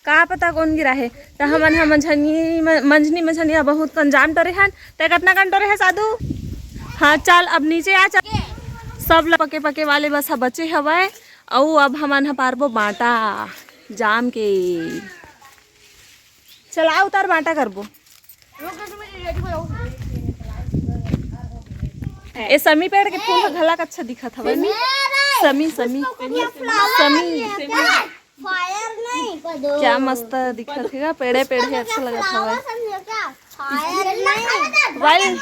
का पता कौन गिरा है। तो हमन ह मंझनी मछनिया बहुत कन जाम टरे हन। ते कितना कन टरे है साधु? हाँ चल अब नीचे आ चल। सब पके पके वाले बस बचे हवे। और अब हमन ह पारबो बाटा जाम के। चला उतार बाटा करबो। ए समी पेड़ के फूल घला अच्छा दिखत हवे। समी समी समी फायर नहीं क्या मस्त दिखत है। पेड़े पेड़े अच्छा लगत हवे। वाइल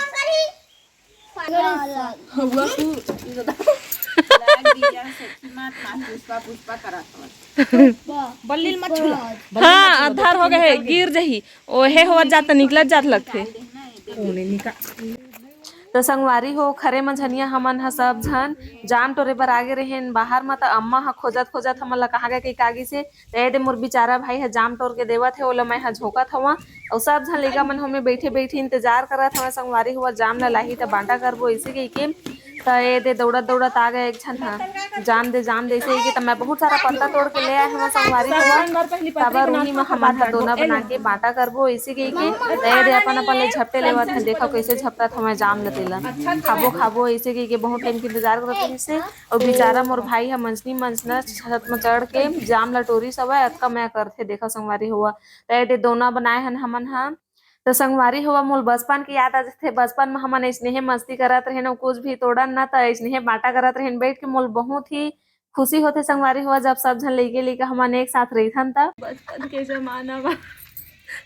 बल्लील मत छुला। हाँ अधार हो गए गिर जही ओहे हो जाता निकलत जात लगथे। तो संगवारी हो खरे मझनिया हमन ह सब झन जाम टोरे बर आगे रहेन बाहर में। तो अम्मा ह खोजत खोजत हमन ला कहा गए कि कागी से दे मोर बेचारा भाई ह जाम टोर के देवत है। ओला मैं ह झोकत हवा और सब झन लइका मन हमें बैठे बैठे इंतजार करत हवा। संगवारी हुआ जाम ला लाही तो बांटा करबो इसी के तो ये दे दौड़त दौड़त आ गए एक झन ह जाम दे ऐसे ही। तो मैं बहुत सारा पत्ता तोड़ के ले आए हवा संगवारी हुआ। तब रूही में हमन ह दोना बना के बांटा करबो इसी के दे अपन अपन ले झपटे लेवत है। देखो कैसे झपटत हमें जाम लतेला खाबो खाबो ऐसे के बहुत टाइम के इंतजार करत रही से। और बेचारा मोर भाई ह मंझना छत में चढ़ के जाम ला टोरी सवा अतका मैं करथे। देखा संगवारी हुआ दे दोना बनाए हन हमन ह। तो संगवारी हुआ मोल बचपन की याद आ जाथे। बचपन में हमन ऐसने मस्ती करत रहेन और कुछ भी तोड़न ना तो ऐसने बांटा करत रहेन बैठ के। मोल बहुत ही खुशी होथे संगवारी हुआ जब सब झन लइका हमन एक साथ रहिथन। त बचपन के जमाना में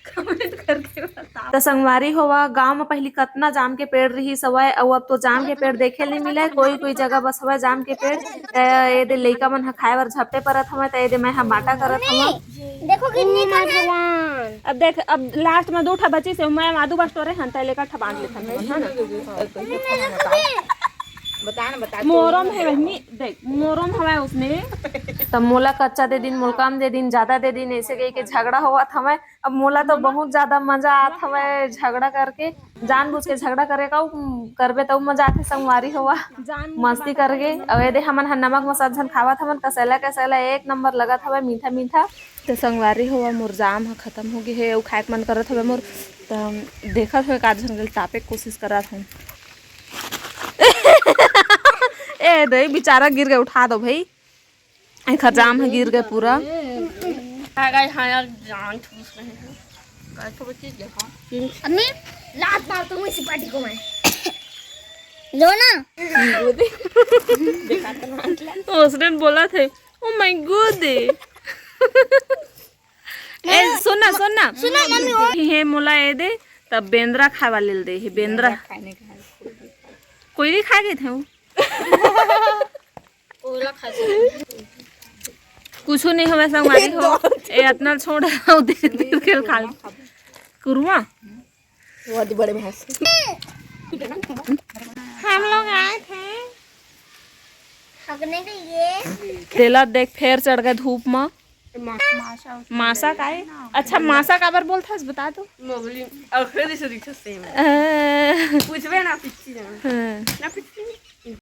कमेंट करके बता। तो संगवारी हुआ गांव में पहले कितना जाम के पेड़ रही सवय और अब तो जाम के पेड़ देखे नहीं मिले। कोई कोई जगह बस हवा जाम के पेड़। ये दे लइका मन ह खाए बर झपटे परत हवे। तो ये दे मैं हम बांटा करत हवा। देखो कितनी भगवान। अब देख अब लास्ट में 2 ठा बची से मैं मादू बस टोरे हन त लेकर ठा बांट लेथन है ना। बता मोरम है बहनी देख मोरम हवा उसमें। तब मोला कच्चा दे दिन मोल कम दे दिन ज्यादा दे दिन ऐसे कह के झगड़ा हुआ हमें। अब मोला तो बहुत ज्यादा मजा आत हमें झगड़ा करके। जानबूझ के झगड़ा करे का करबे तो मजा आथे संगवारी हुआ मस्ती करके। और ये दे हमन ह नमक में सब झन खावत हमन कसैला कसैला एक नंबर लगत हवे मीठा मीठा। तो संगवारी हुआ मोर जाम ह खत्म हो गए है और खाए मन करत हवे मोर। तो देखत हुए का झन तापे कोशिश करत हूँ। ए दे बेचारा गिर गए उठा दो भाई। खर जाम है गिर गए पूरा। जान ठूस रहे हैं अम्मी लात मारता हूँ इसी पार्टी को मैं। लो ना उसने बोला थे ओ माय गॉड। ए सुनना सुनना सुना मम्मी हे मोला ए दे तब बेंद्रा खावा ले दे हे बेंद्रा कोई नहीं खा गए थे वो। कुछ नहीं हमें संगवारी हो ए इतना छोड़ के खा कुरुआ बहुत बड़े भैंस। हम लोग आए थे थकने के लिए। तेला देख फेर चढ़ गए धूप में। मासा का है? अच्छा मासा का बार बोलता है बता दो। मोगली और फिर से दिखता सेम। पूछबे ना पिच्ची ना पिच्ची